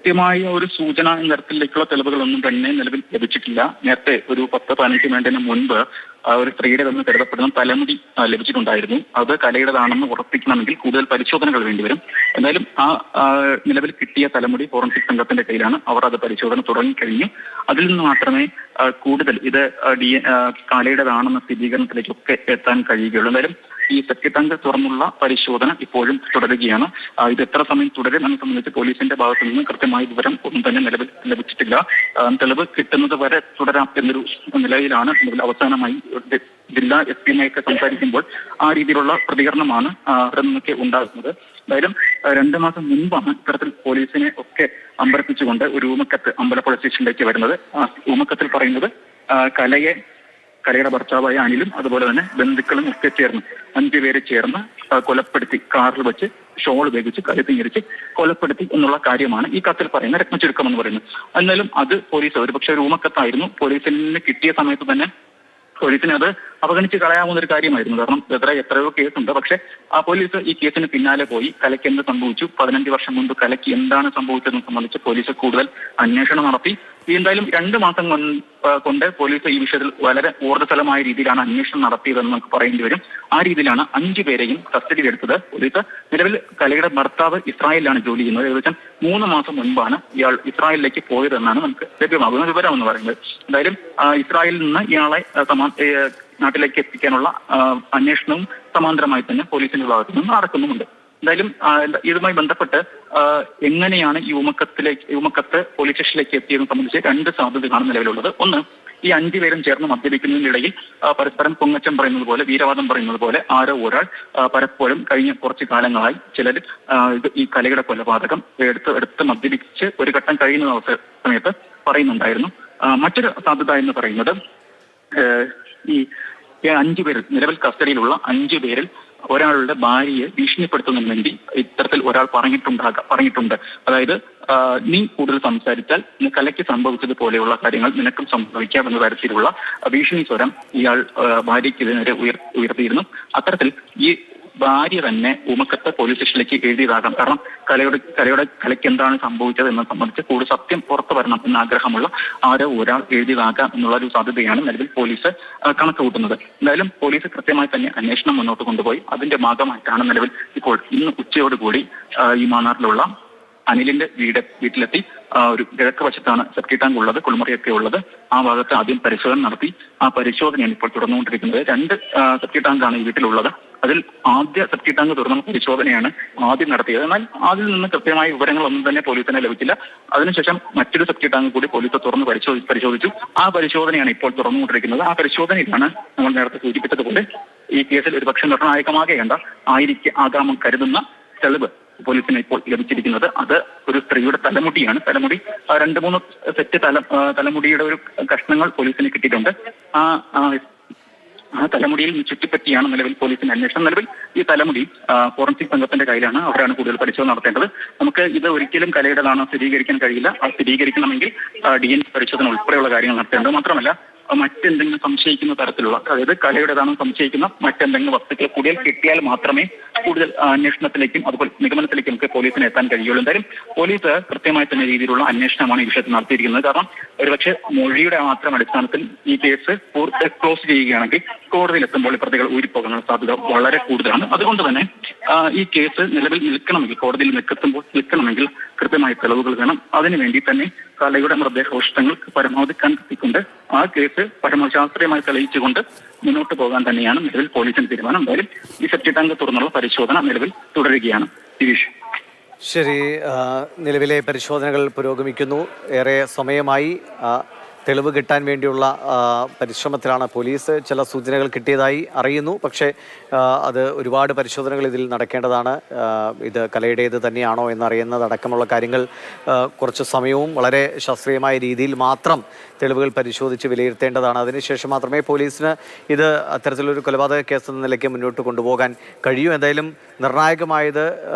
കൃത്യമായ ഒരു സൂചന എന്ന തരത്തിലേക്കുള്ള തെളിവുകളൊന്നും തന്നെ നിലവിൽ ലഭിച്ചിട്ടില്ല. നേരത്തെ ഒരു 10-15 മിനിറ്റിന് മുൻപ് ഒരു സ്ത്രീയുടേതെന്ന് കരുതപ്പെടുന്ന തലമുടി ലഭിച്ചിട്ടുണ്ടായിരുന്നു. അത് കലയുടേതാണെന്ന് ഉറപ്പിക്കണമെങ്കിൽ കൂടുതൽ പരിശോധനകൾ വേണ്ടിവരും. എന്തായാലും നിലവിൽ കിട്ടിയ തലമുടി ഫോറൻസിക് സംഘത്തിന്റെ കയ്യിലാണ്. അവർ അത് പരിശോധന തുടങ്ങിക്കഴിഞ്ഞു. അതിൽ നിന്ന് മാത്രമേ കൂടുതൽ ഇത് കലയുടേതാണെന്ന സ്ഥിരീകരണത്തിലേക്കൊക്കെ എത്താൻ കഴിയുകയുള്ളൂ. എന്തായാലും ഈ സെപ്റ്റി ടാങ്ക് തുറന്നുള്ള പരിശോധന ഇപ്പോഴും തുടരുകയാണ്. ഇത് എത്ര സമയം തുടരും എന്നെ സംബന്ധിച്ച് പോലീസിന്റെ ഭാഗത്തു നിന്ന് കൃത്യമായ വിവരം ഒന്നും തന്നെ നിലവിൽ ലഭിച്ചിട്ടില്ല. തെളിവ് കിട്ടുന്നത് വരെ തുടരാം എന്നൊരു നിലയിലാണ് നിലവിൽ അവസാനമായി ജില്ലാ എസ് പിയുമായൊക്കെ സംസാരിക്കുമ്പോൾ ആ രീതിയിലുള്ള പ്രതികരണമാണ് അവിടെ നിന്നൊക്കെ ഉണ്ടാകുന്നത്. എന്തായാലും 2 മാസം മുൻപാണ് ഇത്തരത്തിൽ പോലീസിനെ ഒക്കെ അമ്പരപ്പിച്ചുകൊണ്ട് ഒരു ഊമക്കത്ത് അമ്പലപ്പുഴ സ്റ്റേഷനിലേക്ക് വരുന്നത്. ആ ഊമക്കത്തിൽ പറയുന്നത് കലയുടെ ഭർത്താവായ അനിലും അതുപോലെ തന്നെ ബന്ധുക്കളും ഒക്കെ ചേർന്ന് 5 പേരെ ചേർന്ന് കൊലപ്പെടുത്തി, കാറിൽ വെച്ച് ഷോൾ ഉപയോഗിച്ച് കഴുത്തി ഞെരിച്ച് കൊലപ്പെടുത്തി എന്നുള്ള കാര്യമാണ് ഈ കത്തിൽ പറയുന്ന രത്നചുരുക്കം എന്ന് പറയുന്നത്. എന്നാലും അത് പോലീസ് ഒരുപക്ഷെ ഒരു ഊമക്കത്തായിരുന്നു. പോലീസിന് കിട്ടിയ സമയത്ത് തന്നെ പോലീസിന് അത് അവഗണിച്ച് കളയാവുന്ന ഒരു കാര്യമായിരുന്നു. കാരണം എത്രയോ കേസുണ്ട്. പക്ഷെ ആ പോലീസ് ഈ കേസിന് പിന്നാലെ പോയി കലയ്ക്ക് എന്ത് സംഭവിച്ചു, 15 വർഷം മുമ്പ് കലയ്ക്ക് എന്താണ് സംഭവിച്ചതെന്ന് സംബന്ധിച്ച് പോലീസ് കൂടുതൽ അന്വേഷണം നടത്തി. എന്തായാലും 2 മാസം കൊണ്ട് പോലീസ് ഈ വിഷയത്തിൽ വളരെ ഊർജ്ജസ്വലമായ രീതിയിലാണ് അന്വേഷണം നടത്തിയതെന്ന് നമുക്ക് പറയേണ്ടി വരും. ആ രീതിയിലാണ് 5 പേരെയും കസ്റ്റഡിയിലെടുത്തത്. പോലീസ് നിലവിൽ കലയുടെ ഭർത്താവ് ഇസ്രായേലിലാണ് ജോലി ചെയ്യുന്നത്. ഏകദേശം 3 മാസം മുൻപാണ് ഇയാൾ ഇസ്രായേലിലേക്ക് പോയതെന്നാണ് നമുക്ക് ലഭ്യമാകുന്ന വിവരം എന്ന് പറയുന്നത്. എന്തായാലും ഇസ്രായേലിൽ നിന്ന് ഇയാളെ നാട്ടിലേക്ക് എത്തിക്കാനുള്ള അന്വേഷണവും സമാന്തരമായി തന്നെ പോലീസിന്റെ ഭാഗത്തു നിന്ന് നടക്കുന്നുമുണ്ട്. എന്തായാലും ഇതുമായി ബന്ധപ്പെട്ട് എങ്ങനെയാണ് ഈ ഊമക്കത്ത് പോലീസ് സ്റ്റേഷനിലേക്ക് എത്തിയതെന്ന് സംബന്ധിച്ച് 2 സാധ്യതകളാണ് നിലവിലുള്ളത്. ഒന്ന്, ഈ 5 പേരും ചേർന്ന് മദ്യപിക്കുന്നതിനിടയിൽ പരസ്പരം പൊങ്ങച്ചം പറയുന്നത് പോലെ, വീരവാദം പറയുന്നത് പോലെ ആരോ ഒരാൾ പലപ്പോഴും കഴിഞ്ഞ കുറച്ച് കാലങ്ങളായി ചിലർ ഈ കലയുടെ കൊലപാതകം എടുത്ത് മദ്യപിച്ച് ഒരു ഘട്ടം കഴിയുന്ന സമയത്ത് പറയുന്നുണ്ടായിരുന്നു. മറ്റൊരു സാധ്യത എന്ന് പറയുന്നത് ഈ 5 പേരിൽ നിലവിൽ കസ്റ്റഡിയിലുള്ള 5 പേരിൽ ഒരാളുടെ ഭാര്യയെ ഭീഷണിപ്പെടുത്തുന്നതിന് വേണ്ടി ഇത്തരത്തിൽ ഒരാൾ പറഞ്ഞിട്ടുണ്ട്. അതായത് നീ കൂടുതൽ സംസാരിച്ചാൽ കലയ്ക്ക് സംഭവിച്ചതുപോലെയുള്ള കാര്യങ്ങൾ നിനക്കും സംഭവിക്കാം എന്ന തരത്തിലുള്ള ഭീഷണി സ്വരം ഇയാൾ ഭാര്യയ്ക്കെതിരെ ഉയർത്തിയിരുന്നു. അത്തരത്തിൽ ഈ ഭാര്യ തന്നെ ഊമക്കത്ത് പോലീസ് സ്റ്റേഷനിലേക്ക് എഴുതിയതാകാം. കാരണം കലയ്ക്ക് എന്താണ് സംഭവിച്ചത് എന്നത് സംബന്ധിച്ച് കൂടുതൽ സത്യം പുറത്തു വരണം എന്ന ആഗ്രഹമുള്ള ആരോ ഒരാൾ എഴുതിയതാകാം എന്നുള്ള ഒരു സാധ്യതയാണ് നിലവിൽ പോലീസ് കണക്ക് കൂട്ടുന്നത്. എന്തായാലും പോലീസ് കൃത്യമായി തന്നെ അന്വേഷണം മുന്നോട്ട് കൊണ്ടുപോയി അതിന്റെ ഭാഗമായിട്ടാണ് നിലവിൽ ഇപ്പോൾ ഇന്ന് ഉച്ചയോടുകൂടി ഈ മാന്നാറിലുള്ള അനിലിന്റെ വീട്ടിലെത്തി. ഒരു കിഴക്ക് വശത്താണ് സെപ്റ്റി ടാങ്ക് ഉള്ളത്, കുളിമുറിയൊക്കെ ഉള്ളത്. ആ ഭാഗത്ത് ആദ്യം പരിശോധന നടത്തി. ആ പരിശോധനയാണ് ഇപ്പോൾ തുടർന്നുകൊണ്ടിരിക്കുന്നത്. 2 സെപ്റ്റി ടാങ്കാണ് ഈ വീട്ടിലുള്ളത്. അതിൽ ആദ്യ സെപ്റ്റി ടാങ്ക് തുറന്ന പരിശോധനയാണ് ആദ്യം നടത്തിയത്. എന്നാൽ അതിൽ നിന്ന് കൃത്യമായ വിവരങ്ങളൊന്നും തന്നെ പോലീസിനെ ലഭിച്ചില്ല. അതിനുശേഷം മറ്റൊരു സെപ്റ്റി ടാങ്ക് കൂടി പോലീസ് തുറന്ന് പരിശോധിച്ചു. ആ പരിശോധനയാണ് ഇപ്പോൾ തുറന്നുകൊണ്ടിരിക്കുന്നത്. ആ പരിശോധനയിലാണ് നമ്മൾ നേരത്തെ സൂചിപ്പിച്ചതുപോലെ ഈ കേസിൽ ഒരുപക്ഷെ ആകാമെന്ന് കരുതുന്ന തെളിവ് പോലീസിന് ഇപ്പോൾ ലഭിച്ചിരിക്കുന്നത്. അത് ഒരു സ്ത്രീയുടെ തലമുടിയാണ്. തലമുടി 2-3 സെറ്റ് തലമുടിയുടെ ഒരു കഷ്ണങ്ങൾ പോലീസിന് കിട്ടിയിട്ടുണ്ട്. ആ തലമുടിയിൽ ചുറ്റിപ്പറ്റിയാണ് നിലവിൽ പോലീസിന്റെ അന്വേഷണം. നിലവിൽ ഈ തലമുടി ഫോറൻസിക് സംഘത്തിന്റെ കയ്യിലാണ്. അവരാണ് കൂടുതൽ പരിശോധന നടത്തേണ്ടത്. നമുക്ക് ഇത് ഒരിക്കലും കലയുടേതാണോ സ്ഥിരീകരിക്കാൻ കഴിയില്ല. അത് സ്ഥിരീകരിക്കണമെങ്കിൽ DNA പരിശോധന ഉൾപ്പെടെയുള്ള കാര്യങ്ങൾ നടത്തേണ്ടത്. മാത്രമല്ല മറ്റെന്തെങ്കിലും സംശയിക്കുന്ന തരത്തിലുള്ള, അതായത് കലയുടേതാണെന്ന് സംശയിക്കുന്ന മറ്റെന്തെങ്കിലും വസ്തുക്കൾ കൂടുതൽ കിട്ടിയാൽ മാത്രമേ കൂടുതൽ അന്വേഷണത്തിലേക്കും അതുപോലെ നിഗമനത്തിലേക്കും ഒക്കെ പോലീസിന് എത്താൻ കഴിയുള്ളൂ. എന്തായാലും പോലീസ് കൃത്യമായ തന്നെ രീതിയിലുള്ള അന്വേഷണമാണ് ഈ വിഷയത്തിൽ നടത്തിയിരിക്കുന്നത്. കാരണം ഒരുപക്ഷെ മൊഴിയുടെ മാത്രം അടിസ്ഥാനത്തിൽ ഈ കേസ് ക്ലോസ് ചെയ്യുകയാണെങ്കിൽ കോടതിയിൽ എത്തുമ്പോൾ പ്രതികൾ ഊരിപ്പോകാനുള്ള സാധ്യത വളരെ കൂടുതലാണ്. അതുകൊണ്ട് തന്നെ ഈ കേസ് നിലവിൽ നിൽക്കണമെങ്കിൽ, കോടതിയിൽ നിൽക്കണമെങ്കിൽ കൃത്യമായ തെളിവുകൾ വേണം. അതിനുവേണ്ടി തന്നെ കലയുടെ മൃതദേഹാവശിഷ്ടങ്ങൾ പരമാവധി കണ്ടെത്തിക്കൊണ്ട് ആ കേസ് പരമാവധി ശാസ്ത്രീയമായി തെളിയിച്ചുകൊണ്ട് മുന്നോട്ട് പോകാൻ തന്നെയാണ് നിലവിൽ പോലീസിന്റെ തീരുമാനം. എന്തായാലും ഈ സെപ്റ്റി ടാങ്ക് തുറന്നുള്ള പരിശോധന നിലവിൽ തുടരുകയാണ്. ദിവിഷ്. ശരി, നിലവിലെ പരിശോധനകൾ പുരോഗമിക്കുന്നു. ഏറെ സമയമായി തെളിവ് കിട്ടാൻ വേണ്ടിയുള്ള പരിശ്രമത്തിലാണ് പോലീസ്. ചില സൂചനകൾ കിട്ടിയതായി അറിയുന്നു. പക്ഷേ അത് ഒരുപാട് പരിശോധനകൾ ഇതിൽ നടക്കേണ്ടതാണ്. ഇത് കലയുടേത് തന്നെയാണോ എന്നറിയുന്നതടക്കമുള്ള കാര്യങ്ങൾ കുറച്ച് സമയവും വളരെ ശാസ്ത്രീയമായ രീതിയിൽ മാത്രം തെളിവുകൾ പരിശോധിച്ച് വിലയിരുത്തേണ്ടതാണ്. അതിനുശേഷം മാത്രമേ പോലീസിന് ഇത് അത്തരത്തിലൊരു കൊലപാതക കേസ് എന്ന നിലയ്ക്ക് മുന്നോട്ട് കൊണ്ടുപോകാൻ കഴിയൂ. എന്തായാലും നിർണായകമായത്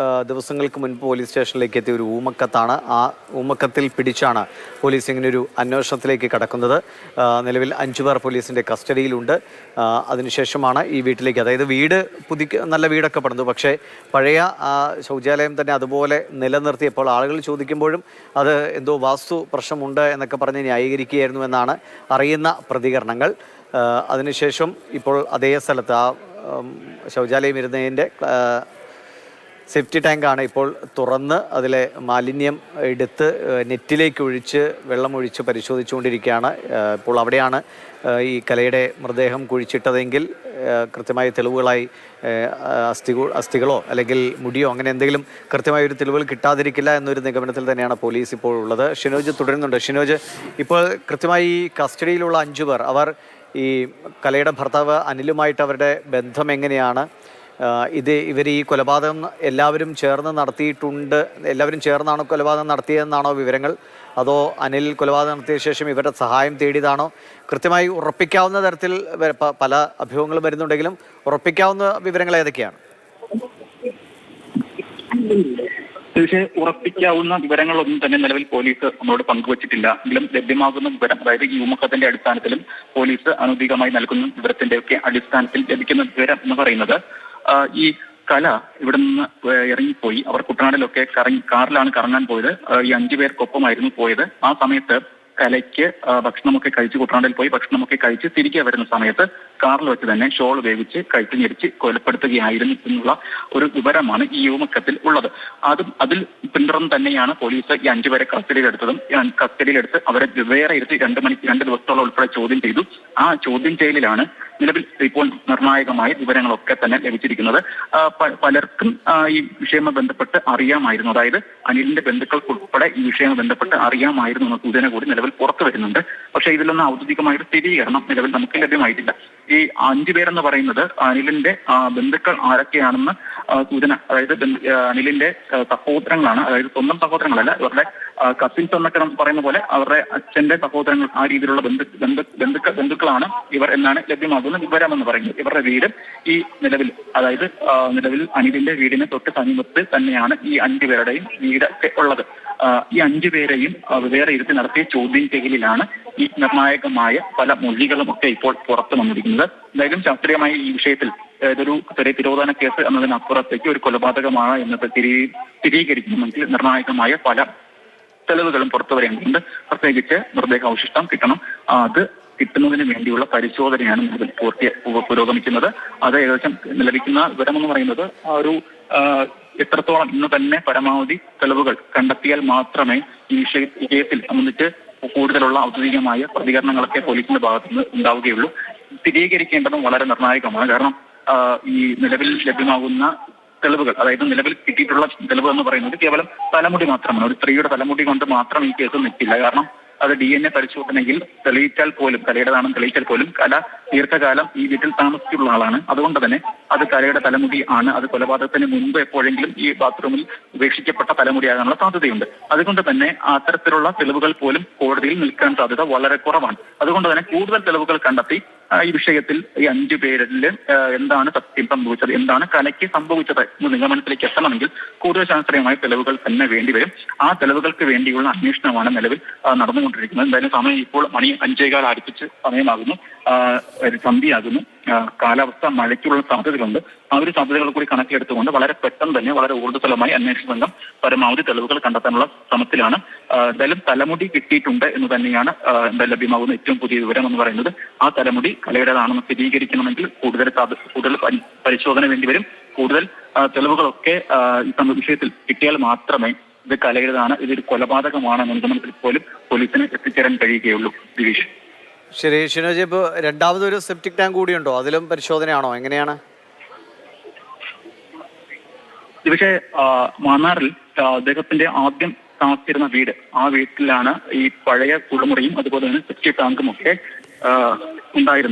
ദിവസങ്ങൾക്ക് മുൻപ് പോലീസ് സ്റ്റേഷനിലേക്ക് എത്തിയ ഒരു ഊമക്കത്താണ്. ആ ഊമക്കത്തിൽ പിടിച്ചാണ് പോലീസ് ഇങ്ങനൊരു അന്വേഷണത്തിലേക്ക് കടക്കുന്നത്. നിലവിൽ 5 പേർ പോലീസിൻ്റെ കസ്റ്റഡിയിലുണ്ട്. അതിനുശേഷമാണ് ഈ വീട്ടിലേക്ക്, അതായത് വീട് നല്ല വീടൊക്കെ പണിതു, പക്ഷേ പഴയ ശൗചാലയം തന്നെ അതുപോലെ നിലനിർത്തിയപ്പോൾ ആളുകൾ ചോദിക്കുമ്പോഴും അത് എന്തോ വാസ്തു പ്രശ്നമുണ്ട് എന്നൊക്കെ പറഞ്ഞ് ന്യായീകരിക്കുകയായിരുന്നു എന്നാണ് അറിയുന്ന പ്രതികരണങ്ങൾ. അതിനുശേഷം ഇപ്പോൾ അതേ സ്ഥലത്ത് ആ ശൗചാലയം ഇരുന്നതിൻ്റെ സേഫ്റ്റി ടാങ്കാണ് ഇപ്പോൾ തുറന്ന് അതിലെ മാലിന്യം എടുത്ത് നെറ്റിലേക്ക് ഒഴിച്ച് വെള്ളമൊഴിച്ച് പരിശോധിച്ചുകൊണ്ടിരിക്കുകയാണ്. ഇപ്പോൾ അവിടെയാണ് ഈ കലയുടെ മൃതദേഹം കുഴിച്ചിട്ടതെങ്കിൽ കൃത്യമായ തെളിവുകളായി അസ്ഥികളോ അല്ലെങ്കിൽ മുടിയോ അങ്ങനെ എന്തെങ്കിലും കൃത്യമായ ഒരു തെളിവുകൾ കിട്ടാതിരിക്കില്ല എന്നൊരു നിഗമനത്തിൽ തന്നെയാണ് പോലീസ് ഇപ്പോൾ ഉള്ളത്. ഷിനോജ് തുടരുന്നുണ്ട്. ഷിനോജ്, ഇപ്പോൾ കൃത്യമായി ഈ കസ്റ്റഡിയിലുള്ള 5 പേർ, അവർ ഈ കലയുടെ ഭർത്താവ് അനിലുമായിട്ട് അവരുടെ ബന്ധം എങ്ങനെയാണ്? ഇവർ ഈ കൊലപാതകം എല്ലാവരും ചേർന്നാണ് കൊലപാതകം നടത്തിയതെന്നാണോ വിവരങ്ങൾ? അതോ അനിൽ കൊലപാതകം നടത്തിയ ശേഷം ഇവരുടെ സഹായം തേടിയതാണോ? കൃത്യമായി ഉറപ്പിക്കാവുന്ന തരത്തിൽ പല അഭ്യൂഹങ്ങളും വരുന്നുണ്ടെങ്കിലും ഉറപ്പിക്കാവുന്ന വിവരങ്ങൾ ഏതൊക്കെയാണ്? ഉറപ്പിക്കാവുന്ന വിവരങ്ങളൊന്നും തന്നെ നിലവിൽ പോലീസ് നമ്മളോട് പങ്കുവച്ചിട്ടില്ല. എങ്കിലും ലഭ്യമാകുന്ന വിവരം, അതായത് ഈ ഊമക്കത്തിന്റെ അടിസ്ഥാനത്തിലും പോലീസ് അനധികമായി നൽകുന്ന വിവരത്തിന്റെ ഒക്കെ അടിസ്ഥാനത്തിൽ ലഭിക്കുന്ന വിവരം എന്ന് പറയുന്നത്, ഈ കല ഇവിടെ നിന്ന് ഇറങ്ങിപ്പോയി. അവർ കുട്ടനാടിലൊക്കെ കാറിലാണ് കറങ്ങാൻ പോയത്. ഈ 5 പേർക്കൊപ്പമായിരുന്നു പോയത്. ആ സമയത്ത് കലയ്ക്ക് ഭക്ഷണമൊക്കെ കഴിച്ച് കുട്ടനാടിൽ പോയി ഭക്ഷണമൊക്കെ കഴിച്ച് തിരികെ വരുന്ന സമയത്ത് കാറിൽ വെച്ച് തന്നെ ഷോൾ വേവിച്ച് കഴുത്ത് ഞെരിച്ച് കൊലപ്പെടുത്തുകയായിരുന്നു എന്നുള്ള ഒരു വിവരമാണ് ഈ ഊമക്കത്തിൽ ഉള്ളത്. അതിൽ പിന്തുടർന്ന് തന്നെയാണ് പോലീസ് ഈ 5 പേരെ കസ്റ്റഡിയിലെടുത്ത് അവരെ വേറെ ഇരുത്തി 2 ദിവസത്തോളം ഉൾപ്പെടെ ചോദ്യം ചെയ്തു. ആ ചോദ്യം ചെയ്യലിലാണ് നിലവിൽ ഇപ്പോൾ നിർണായകമായ വിവരങ്ങളൊക്കെ തന്നെ ലഭിച്ചിരിക്കുന്നത്. പലർക്കും ഈ വിഷയവുമായി ബന്ധപ്പെട്ട് അറിയാമായിരുന്നു, അതായത് അനിലിന്റെ ബന്ധുക്കൾക്കുൾപ്പെടെ ഈ വിഷയവുമായി ബന്ധപ്പെട്ട് അറിയാമായിരുന്നു എന്ന സൂചന കൂടി നിലവിൽ പുറത്തു വരുന്നുണ്ട്. പക്ഷേ ഇതിലൊന്നും ഔദ്യോഗികമായ സ്ഥിരീകരണം നിലവിൽ നമുക്ക് ലഭ്യമായിട്ടില്ല. ഈ 5 പേരെന്ന് പറയുന്നത് അനിലിന്റെ ബന്ധുക്കൾ ആരൊക്കെയാണെന്ന് സൂചന, അതായത് അനിലിന്റെ സഹോദരങ്ങളാണ്, അതായത് സ്വന്തം സഹോദരങ്ങളല്ല, ഇവരുടെ കസിൻസ് എന്നൊക്കെ പറയുന്ന പോലെ അവരുടെ അച്ഛന്റെ സഹോദരങ്ങൾ, ആ രീതിയിലുള്ള ബന്ധുക്കളാണ് ഇവർ എന്നാണ് ലഭ്യമാകുന്ന വിവരം എന്ന് പറയുന്നത്. ഇവരുടെ വീട് ഈ നിലവിൽ അനിലിന്റെ വീടിന് തൊട്ട് സമീപത്ത് തന്നെയാണ് ഈ 5 പേരുടെയും വീടൊക്കെ ഉള്ളത്. ഈ 5 പേരെയും വേറെ ഇരുത്തി നടത്തിയ ചോദ്യം ചെയ്യലിലാണ് ഈ നിർണായകമായ പല മൊഴികളും ഒക്കെ ഇപ്പോൾ പുറത്തു വന്നിരിക്കുന്നത്. എന്തായാലും ശാസ്ത്രീയമായി ഈ വിഷയത്തിൽ ഇതൊരു തിരോധാന കേസ് എന്നതിനപ്പുറത്തേക്ക് ഒരു കൊലപാതകമാണ് എന്നത് സ്ഥിരീകരിക്കണമെങ്കിൽ നിർണായകമായ പല തെളിവുകളും പുറത്തു വരേണ്ടതുണ്ട്. പ്രത്യേകിച്ച് മൃതദേഹാവശിഷ്ടം കിട്ടണം. അത് കിട്ടുന്നതിന് വേണ്ടിയുള്ള പരിശോധനയാണ് നിലവിൽ പുരോഗമിക്കുന്നത്. അത് ഏകദേശം ലഭിക്കുന്ന വിവരമെന്ന് പറയുന്നത് ഒരു എത്രത്തോളം ഇന്ന് തന്നെ പരമാവധി തെളിവുകൾ കണ്ടെത്തിയാൽ മാത്രമേ ഈ കേസിൽ സംബന്ധിച്ച് കൂടുതലുള്ള ഔദ്യോഗികമായ പ്രതികരണങ്ങളൊക്കെ പോലീസിന്റെ ഭാഗത്തുനിന്ന് ഉണ്ടാവുകയുള്ളൂ. സ്ഥിരീകരിക്കേണ്ടതും വളരെ നിർണായകമാണ്. കാരണം ഈ നിലവിൽ ലഭ്യമാകുന്ന തെളിവുകൾ, അതായത് നിലവിൽ കിട്ടിയിട്ടുള്ള തെളിവ് എന്ന് പറയുന്നത് കേവലം തലമുടി മാത്രമാണ്. ഒരു സ്ത്രീയുടെ തലമുടി കൊണ്ട് മാത്രം ഈ കേസ് നിൽക്കില്ല. കാരണം അത് DNA പരിശോധനയിൽ തെളിയിച്ചാൽ പോലും, കലയുടേതാണെന്ന് തെളിയിച്ചാൽ പോലും കല ദീർഘകാലം ഈ വീട്ടിൽ താമസിച്ചിട്ടുള്ള ആളാണ്. അതുകൊണ്ട് തന്നെ അത് കലയുടെ തലമുടി ആണ്. അത് കൊലപാതകത്തിന് മുൻപ് എപ്പോഴെങ്കിലും ഈ ബാത്റൂമിൽ ഉപേക്ഷിക്കപ്പെട്ട തലമുടിയാകാനുള്ള സാധ്യതയുണ്ട്. അതുകൊണ്ട് തന്നെ അത്തരത്തിലുള്ള തെളിവുകൾ പോലും കോടതിയിൽ നിൽക്കാൻ സാധ്യത വളരെ കുറവാണ്. അതുകൊണ്ട് തന്നെ കൂടുതൽ തെളിവുകൾ കണ്ടെത്തി ഈ വിഷയത്തിൽ ഈ 5 പേരിൽ എന്താണ് സത്യം സംഭവിച്ചത്, എന്താണ് കലയ്ക്ക് സംഭവിച്ചത് എന്ന നിഗമനത്തിലേക്ക് എത്തണമെങ്കിൽ കൂടുതൽ ശാസ്ത്രീയമായ തെളിവുകൾ തന്നെ വേണ്ടിവരും. ആ തെളിവുകൾക്ക് വേണ്ടിയുള്ള അന്വേഷണമാണ് നിലവിൽ നടന്നുകൊണ്ടിരിക്കുന്നത്. എന്തായാലും സമയം ഇപ്പോൾ 5:15 അടുപ്പിച്ച് സമയമാകുന്നു, സന്ധ്യയാകുന്നു. കാലാവസ്ഥ മഴയ്ക്കുള്ള സാധ്യതകളുണ്ട്. ആ ഒരു സാധ്യതകൾ കൂടി കണക്കിലെടുത്തുകൊണ്ട് വളരെ പെട്ടെന്ന് തന്നെ വളരെ ഊർജ്ജസ്വലമായി അന്വേഷണ സംഘം പരമാവധി തെളിവുകൾ കണ്ടെത്താനുള്ള ശ്രമത്തിലാണ്. എന്തായാലും തലമുടി കിട്ടിയിട്ടുണ്ട് എന്ന് തന്നെയാണ് ലഭ്യമാകുന്ന ഏറ്റവും പുതിയ വിവരം എന്ന് പറയുന്നത്. ആ തലമുടി കലയുടേതാണെന്ന് സ്ഥിരീകരിക്കണമെങ്കിൽ കൂടുതൽ പരിശോധന വേണ്ടിവരും. കൂടുതൽ തെളിവുകളൊക്കെ ഈ വിഷയത്തിൽ കിട്ടിയാൽ മാത്രമേ ഇത് കലയുടേതാണ്, ഇതൊരു കൊലപാതകമാണ് എന്ന നിഗമനത്തിൽ പോലും പോലീസിന് എത്തിച്ചേരാൻ കഴിയുകയുള്ളൂ. ദിവിഷ്. ശരി ഷിനോജ്, ഇപ്പോൾ രണ്ടാമതൊരു സെപ്റ്റിക് ടാങ്ക് കൂടിയുണ്ടോ? അതിലും പരിശോധനയാണോ, എങ്ങനെയാണ്? പക്ഷേ മാന്നാറിൽ അദ്ദേഹത്തിന്റെ ആദ്യം താമസിച്ചിരുന്ന വീട്, ആ വീട്ടിലാണ് ഈ പഴയ കുളിമുറിയും അതുപോലെ തന്നെ സെപ്റ്റിക് ടാങ്കും ഒക്കെ ഉണ്ടായിരുന്നത്.